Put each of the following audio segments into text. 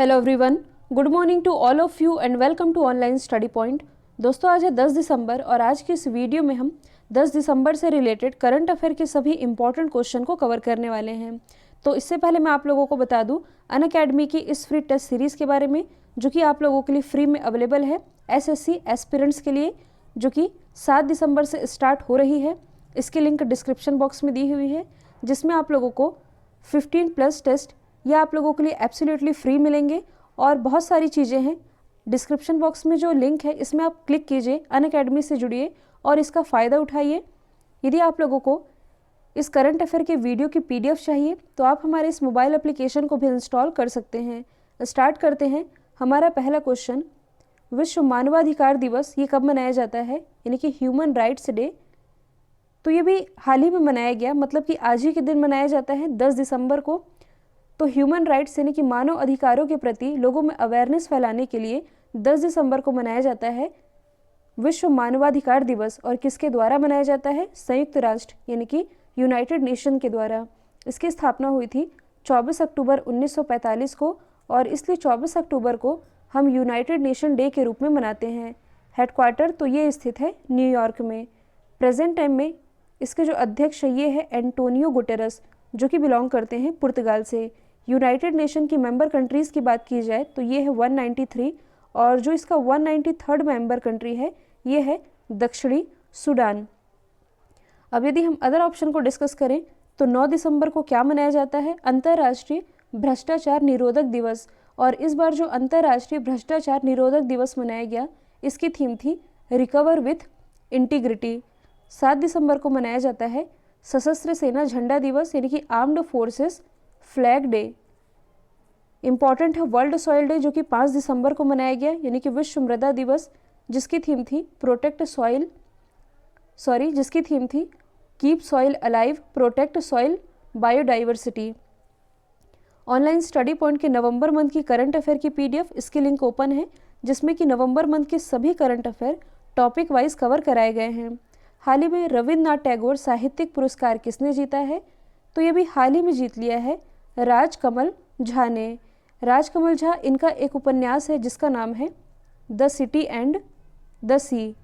Hello everyone, good morning to all of you and welcome to online study point. दोस्तों, आज है 10 दिसंबर और आज की इस वीडियो में हम 10 दिसंबर से रिलेटेड करंट अफेयर के सभी इंपॉर्टेंट क्वेश्चन को कवर करने वाले हैं। तो इससे पहले मैं आप लोगों को बता दूं अनअकैडमी की इस फ्री टेस्ट सीरीज़ के बारे में, जो कि आप लोगों के लिए फ्री में अवेलेबल है एसएससी एस्पिरेंट्स के लिए, जो कि 7 दिसंबर से स्टार्ट हो रही है। इसकी लिंक डिस्क्रिप्शन बॉक्स में दी हुई है, जिसमें आप लोगों को 15+ टेस्ट ये आप लोगों के लिए एब्सोल्युटली फ्री मिलेंगे और बहुत सारी चीज़ें हैं। डिस्क्रिप्शन बॉक्स में जो लिंक है इसमें आप क्लिक कीजिए, अनअकैडमी से जुड़िए और इसका फ़ायदा उठाइए। यदि आप लोगों को इस करंट अफेयर के वीडियो की पीडीएफ चाहिए तो आप हमारे इस मोबाइल एप्लीकेशन को भी इंस्टॉल कर सकते हैं। स्टार्ट करते हैं। हमारा पहला क्वेश्चन, विश्व मानवाधिकार दिवस ये कब मनाया जाता है, यानी कि ह्यूमन राइट्स डे। तो ये भी हाल ही में मनाया गया, मतलब कि आज ही के दिन मनाया जाता है 10 दिसंबर को। तो ह्यूमन राइट्स यानी कि मानव अधिकारों के प्रति लोगों में अवेयरनेस फैलाने के लिए 10 दिसंबर को मनाया जाता है विश्व मानवाधिकार दिवस। और किसके द्वारा मनाया जाता है? संयुक्त राष्ट्र यानी कि यूनाइटेड नेशन के द्वारा। इसकी स्थापना हुई थी 24 अक्टूबर 1945 को और इसलिए 24 अक्टूबर को हम यूनाइटेड नेशन डे के रूप में मनाते हैं। हेडक्वार्टर तो ये स्थित है न्यूयॉर्क में। प्रेजेंट टाइम में इसके जो अध्यक्ष ये है एंटोनियो गुटेरस, जो कि बिलोंग करते हैं पुर्तगाल से। यूनाइटेड नेशन की मेंबर कंट्रीज़ की बात की जाए तो ये है 193 और जो इसका 193rd मेंबर कंट्री है ये है दक्षिणी सूडान। अब यदि हम अदर ऑप्शन को डिस्कस करें तो 9 दिसंबर को क्या मनाया जाता है? अंतर्राष्ट्रीय भ्रष्टाचार निरोधक दिवस। और इस बार जो अंतर्राष्ट्रीय भ्रष्टाचार निरोधक दिवस मनाया गया, इसकी थीम थी रिकवर विथ इंटीग्रिटी। 7 दिसंबर को मनाया जाता है सशस्त्र सेना झंडा दिवस, यानी कि armed forces flag day. Important है वर्ल्ड सॉइल डे, जो कि 5 दिसंबर को मनाया गया, यानी कि विश्व मृदा दिवस, जिसकी थीम थी keep soil alive, protect soil biodiversity. Online study point के नवंबर मंथ की करंट अफेयर की पीडीएफ, इसकी लिंक ओपन है, जिसमें कि नवंबर मंथ के सभी current affair topic wise cover कराए गए हैं। हाल ही में रविन्द्रनाथ टैगोर साहित्यिक पुरस्कार किसने जीता है? तो ये भी हाल ही में जीत लिया है राजकमल झा ने। राजकमल झा, इनका एक उपन्यास है जिसका नाम है द सिटी एंड द सी,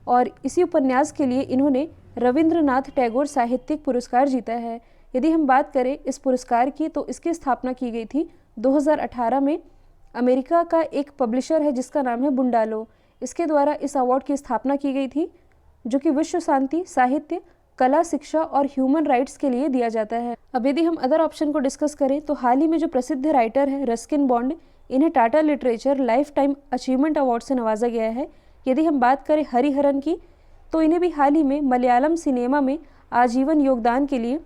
और इसी उपन्यास के लिए इन्होंने रविंद्रनाथ टैगोर साहित्यिक पुरस्कार जीता है। यदि हम बात करें इस पुरस्कार की तो इसकी स्थापना की गई थी 2018 में। अमेरिका का एक पब्लिशर है जिसका नाम है बुंडालो, इसके द्वारा इस अवार्ड की स्थापना की गई थी, जो कि विश्व शांति, साहित्य, कला, शिक्षा और ह्यूमन राइट्स के लिए दिया जाता है। अब यदि हम अदर ऑप्शन को डिस्कस करें तो हाल ही में जो प्रसिद्ध राइटर है रस्किन बॉन्ड, इन्हें Tata literature life time achievement award से नवाजा गया है। यदि हम बात करें हरिहरन की तो इन्हें भी हाल ही में मलयालम सिनेमा में आजीवन योगदान के लिए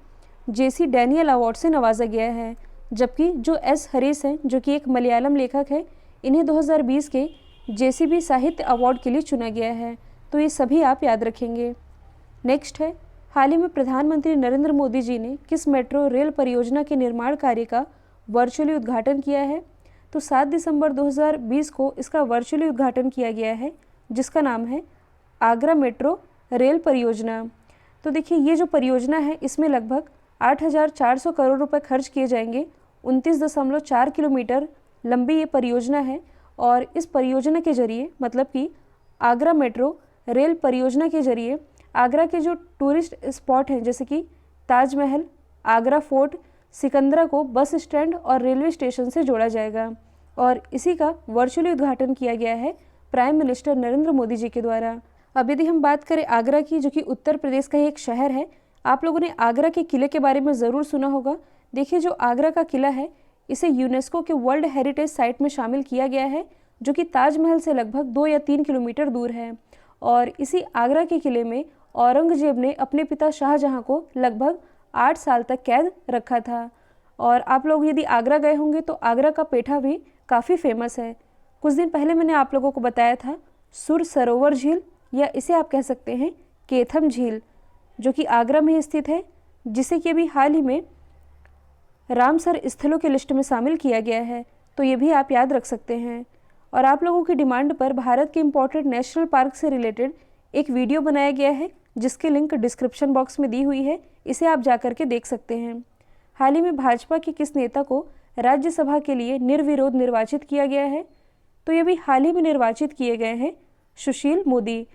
जेसी डैनियल अवार्ड से नवाजा गया है। जबकि जो एस हरीश हैं, जो कि एक मलयालम लेखक है, इन्हें 2020 के जेसीबी साहित्य अवार्ड के लिए चुना गया है। तो ये सभी आप याद रखेंगे। नेक्स्ट है, हाल ही में प्रधानमंत्री नरेंद्र मोदी जी ने किस मेट्रो रेल परियोजना के निर्माण कार्य का वर्चुअली उद्घाटन किया है? तो 7 दिसंबर 2020 को इसका वर्चुअली उद्घाटन किया गया है, जिसका नाम है आगरा मेट्रो रेल परियोजना। तो देखिए, ये जो परियोजना है इसमें लगभग 8,400 करोड़ रुपए खर्च किए जाएंगे। 29.4 किलोमीटर लंबी ये परियोजना है और इस परियोजना के जरिए, मतलब कि आगरा मेट्रो रेल परियोजना के जरिए आगरा के जो टूरिस्ट स्पॉट हैं जैसे कि ताजमहल, आगरा फोर्ट, सिकंदरा को बस स्टैंड और रेलवे स्टेशन से जोड़ा जाएगा। और इसी का वर्चुअली उद्घाटन किया गया है प्राइम मिनिस्टर नरेंद्र मोदी जी के द्वारा। अब यदि हम बात करें आगरा की, जो कि उत्तर प्रदेश का ही एक शहर है, आप लोगों ने आगरा के किले के बारे में ज़रूर सुना होगा। देखिए, जो आगरा का किला है इसे यूनेस्को के वर्ल्ड हेरिटेज साइट में शामिल किया गया है, जो कि ताजमहल से लगभग 2 या 3 किलोमीटर दूर है। और इसी आगरा के किले में औरंगजेब ने अपने पिता शाहजहां को लगभग 8 साल तक कैद रखा था। और आप लोग यदि आगरा गए होंगे तो आगरा का पेठा भी काफ़ी फेमस है। कुछ दिन पहले मैंने आप लोगों को बताया था सुर सरोवर झील, या इसे आप कह सकते हैं केथम झील, जो कि आगरा में स्थित है, जिसे कि अभी हाल ही में रामसर स्थलों की लिस्ट में शामिल किया गया है। तो ये भी आप याद रख सकते हैं। और आप लोगों की डिमांड पर भारत के इम्पोर्टेंट नेशनल पार्क से रिलेटेड एक वीडियो बनाया गया है, जिसकी लिंक डिस्क्रिप्शन बॉक्स में दी हुई है, इसे आप जाकर के देख सकते हैं। हाल ही में भाजपा के किस नेता को राज्यसभा के लिए निर्विरोध निर्वाचित किया गया है? तो ये भी हाल ही में निर्वाचित किए गए हैं सुशील मोदी।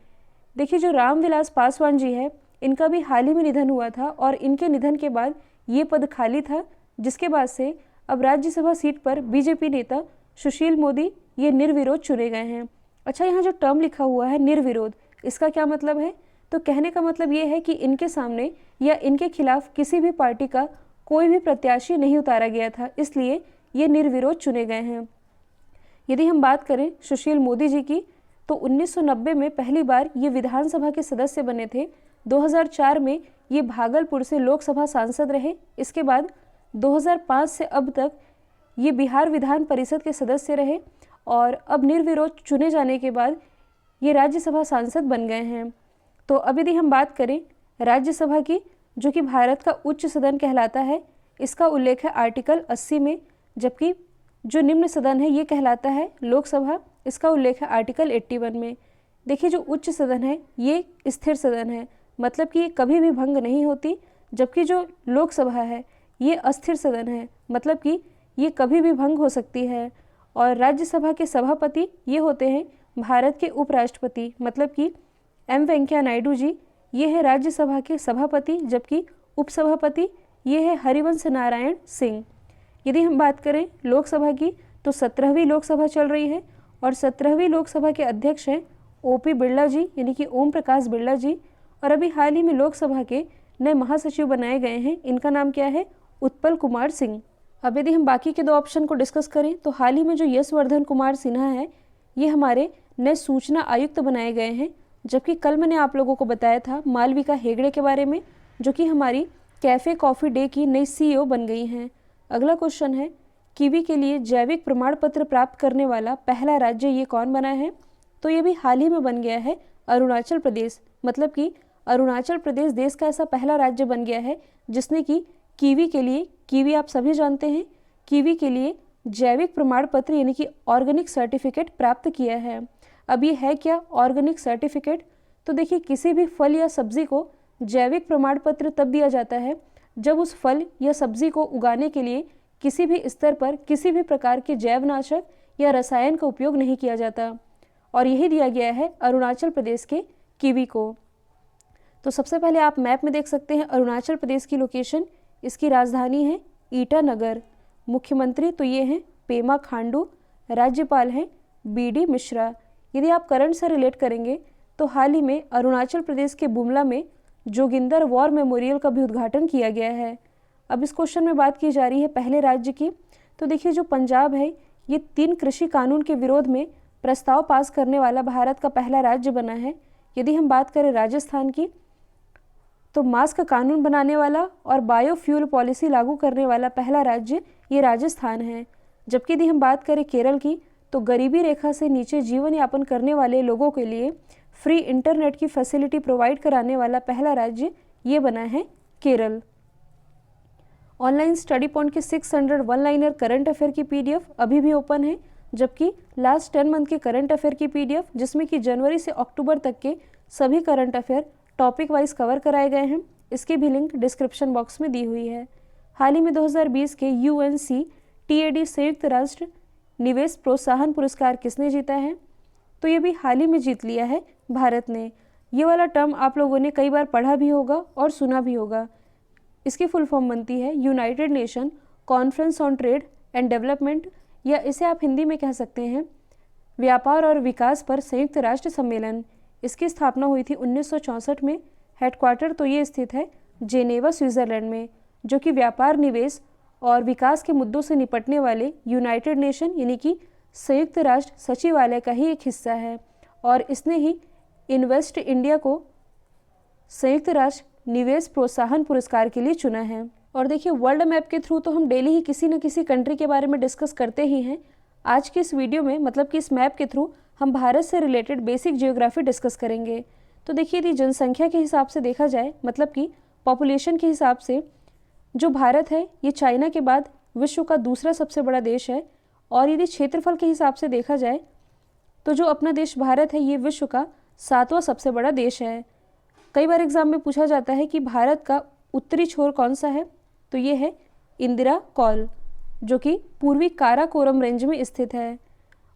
देखिए जो रामविलास पासवान जी है, इनका भी हाल ही में निधन हुआ था और इनके निधन के बाद ये पद खाली था, जिसके बाद से अब राज्यसभा सीट पर बीजेपी नेता सुशील मोदी ये निर्विरोध चुने गए हैं। अच्छा, यहाँ जो टर्म लिखा हुआ है निर्विरोध, इसका क्या मतलब है? तो कहने का मतलब ये है कि इनके सामने या इनके खिलाफ किसी भी पार्टी का कोई भी प्रत्याशी नहीं उतारा गया था, इसलिए ये निर्विरोध चुने गए हैं। यदि हम बात करें सुशील मोदी जी की, तो 1990 में पहली बार ये विधानसभा के सदस्य बने थे। 2004 में ये भागलपुर से लोकसभा सांसद रहे। इसके बाद 2005 से अब तक ये बिहार विधान परिषद के सदस्य रहे और अब निर्विरोध चुने जाने के बाद ये राज्यसभा सांसद बन गए हैं। तो अब यदि हम बात करें राज्यसभा की, जो कि भारत का उच्च सदन कहलाता है, इसका उल्लेख है आर्टिकल 80 में, जबकि जो निम्न सदन है ये कहलाता है लोकसभा, इसका उल्लेख है आर्टिकल 81 में। देखिए जो उच्च सदन है ये स्थिर सदन है, मतलब कि ये कभी भी भंग नहीं होती, जबकि जो लोकसभा है ये अस्थिर सदन है, मतलब कि ये कभी भी भंग हो सकती है। और राज्यसभा के सभापति ये होते हैं भारत के उपराष्ट्रपति, मतलब कि एम वेंकैया नायडू जी, ये है राज्यसभा के सभापति, जबकि उपसभापति ये है हरिवंश नारायण सिंह। यदि हम बात करें लोकसभा की, तो 17वीं लोकसभा चल रही है और 17वीं लोकसभा के अध्यक्ष हैं ओपी बिरला जी, यानी कि ओम प्रकाश बिरला जी। और अभी हाल ही में लोकसभा के नए महासचिव बनाए गए हैं, इनका नाम क्या है? उत्पल कुमार सिंह। अब यदि हम बाकी के दो ऑप्शन को डिस्कस करें, तो हाल ही में जो यशवर्धन कुमार सिन्हा है ये हमारे नए सूचना आयुक्त बनाए गए हैं, जबकि कल मैंने आप लोगों को बताया था मालविका हेगड़े के बारे में, जो कि हमारी कैफ़े कॉफ़ी डे की नई CEO बन गई हैं। अगला क्वेश्चन है, कीवी के लिए जैविक प्रमाण पत्र प्राप्त करने वाला पहला राज्य ये कौन बना है? तो ये भी हाल ही में बन गया है अरुणाचल प्रदेश, मतलब कि अरुणाचल प्रदेश देश का ऐसा पहला राज्य बन गया है जिसने कि कीवी के लिए, कीवी आप सभी जानते हैं, कीवी के लिए जैविक प्रमाण पत्र यानी कि ऑर्गेनिक सर्टिफिकेट प्राप्त किया है। अब ये है क्या ऑर्गेनिक सर्टिफिकेट? तो देखिए किसी भी फल या सब्जी को जैविक प्रमाण पत्र तब दिया जाता है जब उस फल या सब्जी को उगाने के लिए किसी भी स्तर पर किसी भी प्रकार के जैवनाशक या रसायन का उपयोग नहीं किया जाता, और यही दिया गया है अरुणाचल प्रदेश के कीवी को। तो सबसे पहले आप मैप में देख सकते हैं अरुणाचल प्रदेश की लोकेशन, इसकी राजधानी है ईटानगर, मुख्यमंत्री तो ये हैं पेमा खांडू, राज्यपाल हैं BD मिश्रा। यदि आप करंट से रिलेट करेंगे तो हाल ही में अरुणाचल प्रदेश के बुमला में जोगिंदर वॉर मेमोरियल का भी उद्घाटन किया गया है। अब इस क्वेश्चन में बात की जा रही है पहले राज्य की, तो देखिए जो पंजाब है ये 3 कृषि कानून के विरोध में प्रस्ताव पास करने वाला भारत का पहला राज्य बना है। यदि हम बात करें राजस्थान की, तो मास्क कानून बनाने वाला और बायोफ्यूल पॉलिसी लागू करने वाला पहला राज्य ये राजस्थान है। जबकि यदि हम बात करें केरल की, तो गरीबी रेखा से नीचे जीवन यापन करने वाले लोगों के लिए फ्री इंटरनेट की फैसिलिटी प्रोवाइड कराने वाला पहला राज्य ये बना है केरल। ऑनलाइन स्टडी पॉइंट के 600 वन लाइनर करंट अफेयर की PDF अभी भी ओपन है, जबकि लास्ट 10 मंथ के करंट अफेयर की PDF, जिसमें कि जनवरी से अक्टूबर तक के सभी current affair topic wise cover कराए गए हैं, इसकी भी लिंक डिस्क्रिप्शन बॉक्स में दी हुई है। हाल ही में 2020 के UNCTAD संयुक्त राष्ट्र निवेश प्रोत्साहन पुरस्कार किसने जीता है? तो ये भी हाल ही में जीत लिया है भारत ने। ये वाला टर्म आप लोगों ने कई बार पढ़ा भी होगा और सुना भी होगा। इसकी फुल फॉर्म बनती है United nation conference on trade and development, या इसे आप हिंदी में कह सकते हैं व्यापार और विकास पर संयुक्त राष्ट्र सम्मेलन। इसकी स्थापना हुई थी 1964 में। हेडक्वार्टर तो ये स्थित है जेनेवा स्विट्जरलैंड में, जो कि व्यापार, निवेश और विकास के मुद्दों से निपटने वाले यूनाइटेड नेशन यानी कि संयुक्त राष्ट्र सचिवालय का ही एक हिस्सा है, और इसने ही इन्वेस्ट इंडिया को संयुक्त राष्ट्र निवेश प्रोत्साहन पुरस्कार के लिए चुना है। और देखिए वर्ल्ड मैप के थ्रू तो हम डेली ही किसी न किसी कंट्री के बारे में डिस्कस करते ही हैं। आज की इस वीडियो में, मतलब कि इस मैप के थ्रू, हम भारत से रिलेटेड बेसिक जियोग्राफी डिस्कस करेंगे। तो देखिए यदि जनसंख्या के हिसाब से देखा जाए, मतलब कि पॉपुलेशन के हिसाब से, जो भारत है ये चाइना के बाद विश्व का दूसरा सबसे बड़ा देश है। और यदि क्षेत्रफल के हिसाब से देखा जाए तो जो अपना देश भारत है ये विश्व का 7वां सबसे बड़ा देश है। कई बार एग्जाम में पूछा जाता है कि भारत का उत्तरी छोर कौन सा है, तो ये है इंदिरा कॉल, जो कि पूर्वी काराकोरम रेंज में स्थित है।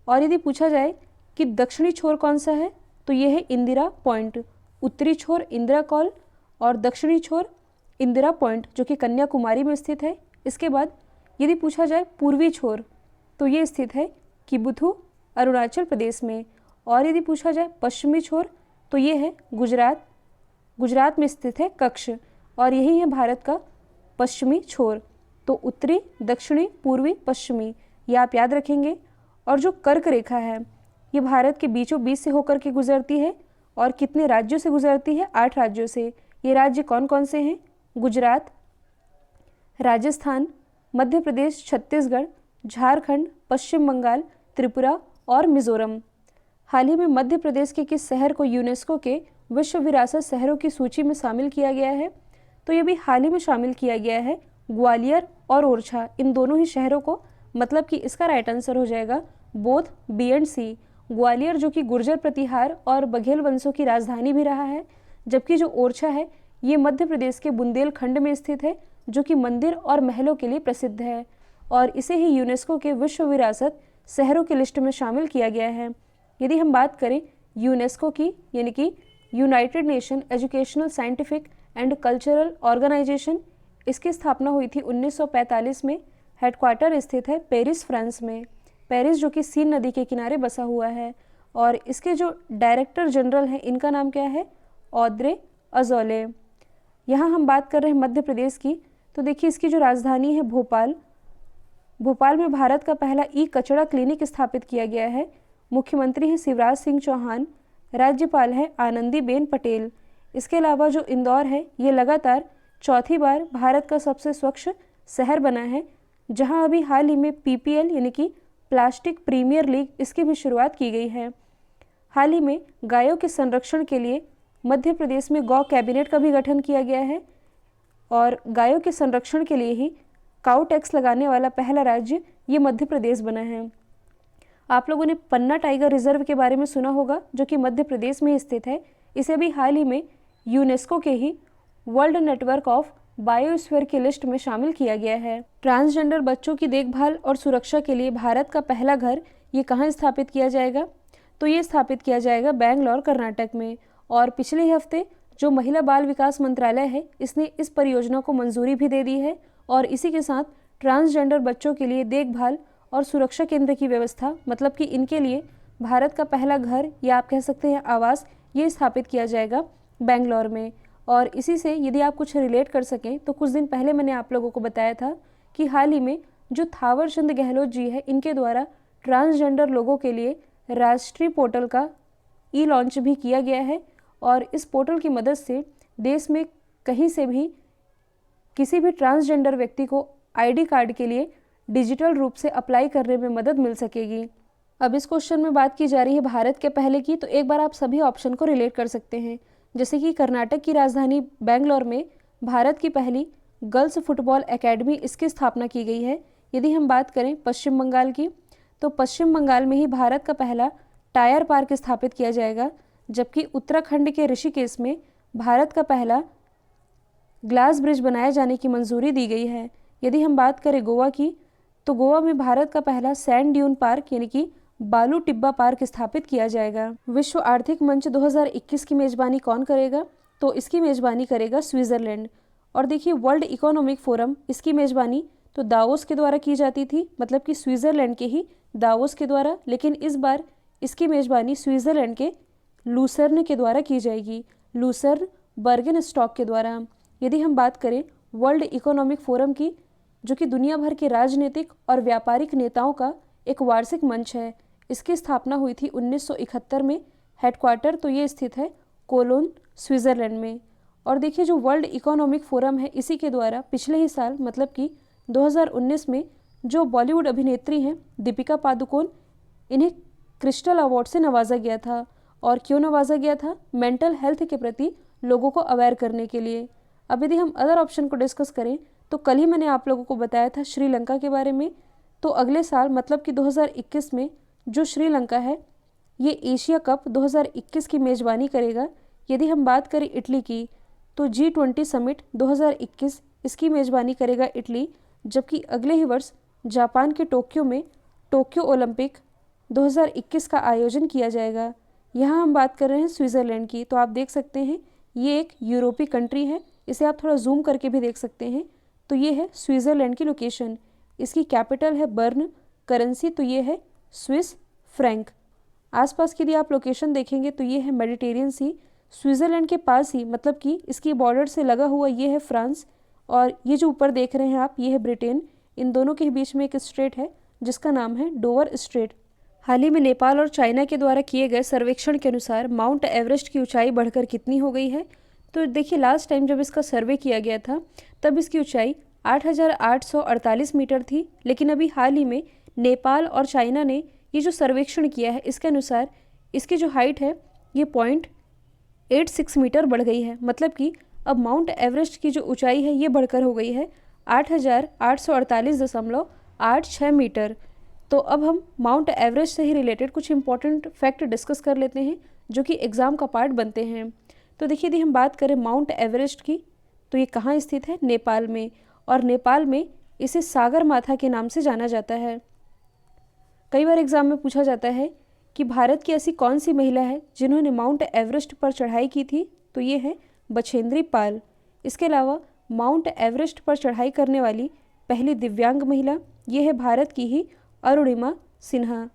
और यदि पूछा जाए कि दक्षिणी छोर कौन सा है, तो ये है इंदिरा पॉइंट। उत्तरी छोर इंदिरा कॉल और दक्षिणी छोर इंदिरा पॉइंट जो कि कन्याकुमारी में स्थित है। इसके बाद यदि पूछा जाए पूर्वी छोर, तो ये स्थित है किबुथु अरुणाचल प्रदेश में। और यदि पूछा जाए पश्चिमी छोर, तो ये है गुजरात में स्थित है कच्छ, और यही है भारत का पश्चिमी छोर। तो उत्तरी, दक्षिणी, पूर्वी, पश्चिमी, ये आप याद रखेंगे। और जो कर्क रेखा है ये भारत के बीचों बीच से होकर के गुजरती है। और कितने राज्यों से गुजरती है? 8 राज्यों से। ये राज्य कौन कौन से हैं? गुजरात, राजस्थान, मध्य प्रदेश, छत्तीसगढ़, झारखंड, पश्चिम बंगाल, त्रिपुरा और मिजोरम। हाल ही में मध्य प्रदेश के किस शहर को यूनेस्को के विश्व विरासत शहरों की सूची में शामिल किया गया है? तो ये भी हाल ही में शामिल किया गया है। ग्वालियर और ओरछा, इन दोनों ही शहरों को, मतलब कि इसका राइट आंसर हो जाएगा बोथ बी एंड सी। ग्वालियर जो कि गुर्जर प्रतिहार और बघेल वंशों की राजधानी भी रहा है, जबकि जो ओरछा है ये मध्य प्रदेश के बुंदेलखंड में स्थित है, जो कि मंदिर और महलों के लिए प्रसिद्ध है। और इसे ही यूनेस्को के विश्व विरासत शहरों की लिस्ट में शामिल किया गया है। यदि हम बात करें यूनेस्को की, यानी कि united nation educational, scientific and cultural organisation, इसकी स्थापना हुई थी 1945 में। हेडक्वार्टर स्थित है पेरिस, फ्रांस में। पेरिस जो कि सीन नदी के किनारे बसा हुआ है। और इसके जो डायरेक्टर जनरल हैं, इनका नाम क्या है? ऑद्रे अजौले। यहाँ हम बात कर रहे हैं मध्य प्रदेश की, तो देखिए इसकी जो राजधानी है भोपाल। भोपाल में भारत का पहला ई कचरा क्लिनिक स्थापित किया गया है। मुख्यमंत्री हैं शिवराज सिंह चौहान, राज्यपाल है आनंदीबेन पटेल। इसके अलावा जो इंदौर है ये लगातार चौथी बार भारत का सबसे स्वच्छ शहर बना है, जहां अभी हाल ही में PPL यानी कि प्लास्टिक प्रीमियर लीग, इसकी भी शुरुआत की गई है। हाल ही में गायों के संरक्षण के लिए मध्य प्रदेश में गौ कैबिनेट का भी गठन किया गया है। और गायों के संरक्षण के लिए ही काऊ टैक्स लगाने वाला पहला राज्य ये मध्य प्रदेश बना है। आप लोगों ने पन्ना टाइगर रिजर्व के बारे में सुना होगा, जो कि मध्य प्रदेश में स्थित है। इसे भी हाल ही में यूनेस्को के ही वर्ल्ड नेटवर्क ऑफ बायोस्फीयर की लिस्ट में शामिल किया गया है। ट्रांसजेंडर बच्चों की देखभाल और सुरक्षा के लिए भारत का पहला घर ये कहाँ स्थापित किया जाएगा? तो ये स्थापित किया जाएगा बेंगलोर, कर्नाटक में। और पिछले ही हफ्ते जो महिला बाल विकास मंत्रालय है, इसने इस परियोजना को मंजूरी भी दे दी है। और इसी के साथ ट्रांसजेंडर बच्चों के लिए देखभाल और सुरक्षा केंद्र की व्यवस्था, मतलब कि इनके लिए भारत का पहला घर या आप कह सकते हैं आवास, ये स्थापित किया जाएगा बेंगलोर में। और इसी से यदि आप कुछ रिलेट कर सकें, तो कुछ दिन पहले मैंने आप लोगों को बताया था कि हाल ही में जो थावर चंद गहलोत जी है, इनके द्वारा ट्रांसजेंडर लोगों के लिए राष्ट्रीय पोर्टल का ई लॉन्च भी किया गया है। और इस पोर्टल की मदद से देश में कहीं से भी किसी भी ट्रांसजेंडर व्यक्ति को ID कार्ड के लिए डिजिटल रूप से अप्लाई करने में मदद मिल सकेगी। अब इस क्वेश्चन में बात की जा रही है भारत के पहले की, तो एक बार आप सभी ऑप्शन को रिलेट कर सकते हैं। जैसे कि कर्नाटक की राजधानी बेंगलोर में भारत की पहली गर्ल्स फुटबॉल एकेडमी, इसकी स्थापना की गई है। यदि हम बात करें पश्चिम बंगाल की, तो पश्चिम बंगाल में ही भारत का पहला टायर पार्क स्थापित किया जाएगा। जबकि उत्तराखंड के ऋषिकेश में भारत का पहला ग्लास ब्रिज बनाए जाने की मंजूरी दी गई है। यदि हम बात करें गोवा की, तो गोवा में भारत का पहला सैंड ड्यून पार्क यानी कि बालू टिब्बा पार्क स्थापित किया जाएगा। विश्व आर्थिक मंच 2021 की मेजबानी कौन करेगा? तो इसकी मेजबानी करेगा स्विट्जरलैंड। और देखिए वर्ल्ड इकोनॉमिक फोरम, इसकी मेजबानी तो दावोस के द्वारा की जाती थी, मतलब कि स्विट्जरलैंड के ही दावोस के द्वारा, लेकिन इस बार इसकी मेजबानी स्विट्जरलैंड के लूसर्न के द्वारा की जाएगी, लूसर्न बर्गन स्टॉक के द्वारा। यदि हम बात करें वर्ल्ड इकोनॉमिक फोरम की, जो कि दुनिया भर के राजनीतिक और व्यापारिक नेताओं का एक वार्षिक मंच है, इसकी स्थापना हुई थी 1971 में। हेडक्वार्टर तो ये स्थित है कोलोन, स्विट्जरलैंड में। और देखिए जो वर्ल्ड इकोनॉमिक फोरम है, इसी के द्वारा पिछले ही साल मतलब कि 2019 में जो बॉलीवुड अभिनेत्री हैं दीपिका पादुकोण, इन्हें क्रिस्टल अवार्ड से नवाजा गया था। और क्यों नवाजा गया था? मेंटल हेल्थ के प्रति लोगों को अवेयर करने के लिए। अब यदि हम अदर ऑप्शन को डिस्कस करें, तो कल ही मैंने आप लोगों को बताया था श्रीलंका के बारे में। तो अगले साल मतलब कि 2021 में जो श्रीलंका है ये एशिया कप 2021 की मेज़बानी करेगा। यदि हम बात करें इटली की, तो G20 समिट 2021 इसकी मेज़बानी करेगा इटली। जबकि अगले ही वर्ष जापान के टोक्यो में टोक्यो ओलंपिक 2021 का आयोजन किया जाएगा। यहाँ हम बात कर रहे हैं स्विट्ज़रलैंड की। तो आप देख सकते हैं ये एक यूरोपीय कंट्री है, इसे आप थोड़ा जूम करके भी देख सकते हैं। तो ये है स्विट्ज़रलैंड की लोकेशन, इसकी कैपिटल है बर्न, करेंसी तो ये है स्विस फ्रैंक। आसपास की यदि आप लोकेशन देखेंगे तो ये है मेडिटेरियन सी, स्विट्ज़रलैंड के पास ही, मतलब कि इसकी बॉर्डर से लगा हुआ ये है फ्रांस, और ये जो ऊपर देख रहे हैं आप ये है ब्रिटेन। इन दोनों के बीच में एक स्ट्रेट है जिसका नाम है डोवर स्ट्रेट। हाल ही में नेपाल और चाइना के द्वारा किए गए सर्वेक्षण के अनुसार माउंट एवरेस्ट की ऊंचाई बढ़कर कितनी हो गई है? तो देखिए लास्ट टाइम जब इसका सर्वे किया गया था तब इसकी ऊंचाई 8,848 मीटर थी, लेकिन अभी हाल ही में नेपाल और चाइना ने ये जो सर्वेक्षण किया है इसके अनुसार इसकी जो हाइट है ये 0.86 मीटर बढ़ गई है। मतलब कि अब माउंट एवरेस्ट की जो ऊंचाई है ये बढ़कर हो गई है 8,848.86 मीटर। तो अब हम माउंट एवरेस्ट से ही रिलेटेड कुछ इंपॉर्टेंट फैक्ट डिस्कस कर लेते हैं जो कि एग्ज़ाम का पार्ट बनते हैं। तो देखिए यदि हम बात करें माउंट एवरेस्ट की तो ये कहाँ स्थित है? नेपाल में, और नेपाल में इसे सागर माथा के नाम से जाना जाता है। कई बार एग्जाम में पूछा जाता है कि भारत की ऐसी कौन सी महिला है जिन्होंने माउंट एवरेस्ट पर चढ़ाई की थी? तो ये है बछेंद्री पाल। इसके अलावा माउंट एवरेस्ट पर चढ़ाई करने वाली पहली दिव्यांग महिला ये है भारत की ही अरुणिमा सिन्हा।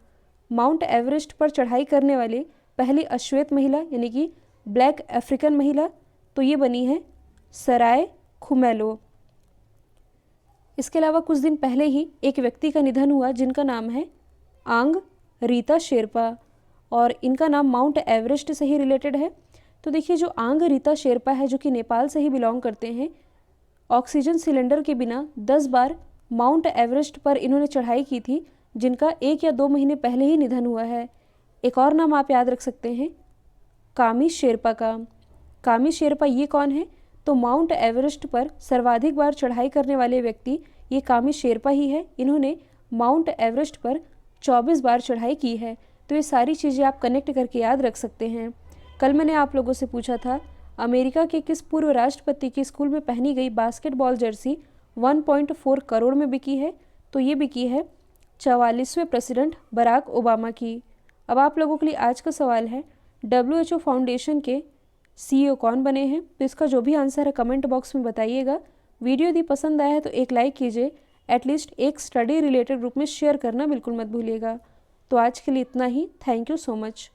माउंट एवरेस्ट पर चढ़ाई करने वाली पहली अश्वेत महिला यानी कि ब्लैक अफ्रीकन महिला तो ये बनी है सराय खुमैलो। इसके अलावा कुछ दिन पहले ही एक व्यक्ति का निधन हुआ जिनका नाम है आंग रीता शेरपा, और इनका नाम माउंट एवरेस्ट से ही रिलेटेड है। तो देखिए जो आंग रीता शेरपा है जो कि नेपाल से ही बिलोंग करते हैं, ऑक्सीजन सिलेंडर के बिना 10 बार माउंट एवरेस्ट पर इन्होंने चढ़ाई की थी, जिनका 1 या 2 महीने पहले ही निधन हुआ है। एक और नाम आप याद रख सकते हैं कामी शेरपा का। कामी शेरपा ये कौन है? तो माउंट एवरेस्ट पर सर्वाधिक बार चढ़ाई करने वाले व्यक्ति ये कामी शेरपा ही है। इन्होंने माउंट एवरेस्ट पर 24 बार चढ़ाई की है। तो ये सारी चीज़ें आप कनेक्ट करके याद रख सकते हैं। कल मैंने आप लोगों से पूछा था अमेरिका के किस पूर्व राष्ट्रपति की स्कूल में पहनी गई बास्केटबॉल जर्सी 1.4 करोड़ में बिकी है? तो ये बिकी है 44वें प्रेसिडेंट बराक ओबामा की। अब आप लोगों के लिए आज का सवाल है WHO फाउंडेशन के CEO कौन बने हैं? तो इसका जो भी आंसर है कमेंट बॉक्स में बताइएगा। वीडियो यदि पसंद आया है तो एक लाइक कीजिए, एटलीस्ट एक स्टडी रिलेटेड ग्रुप में शेयर करना बिल्कुल मत भूलिएगा। तो आज के लिए इतना ही। Thank you so much.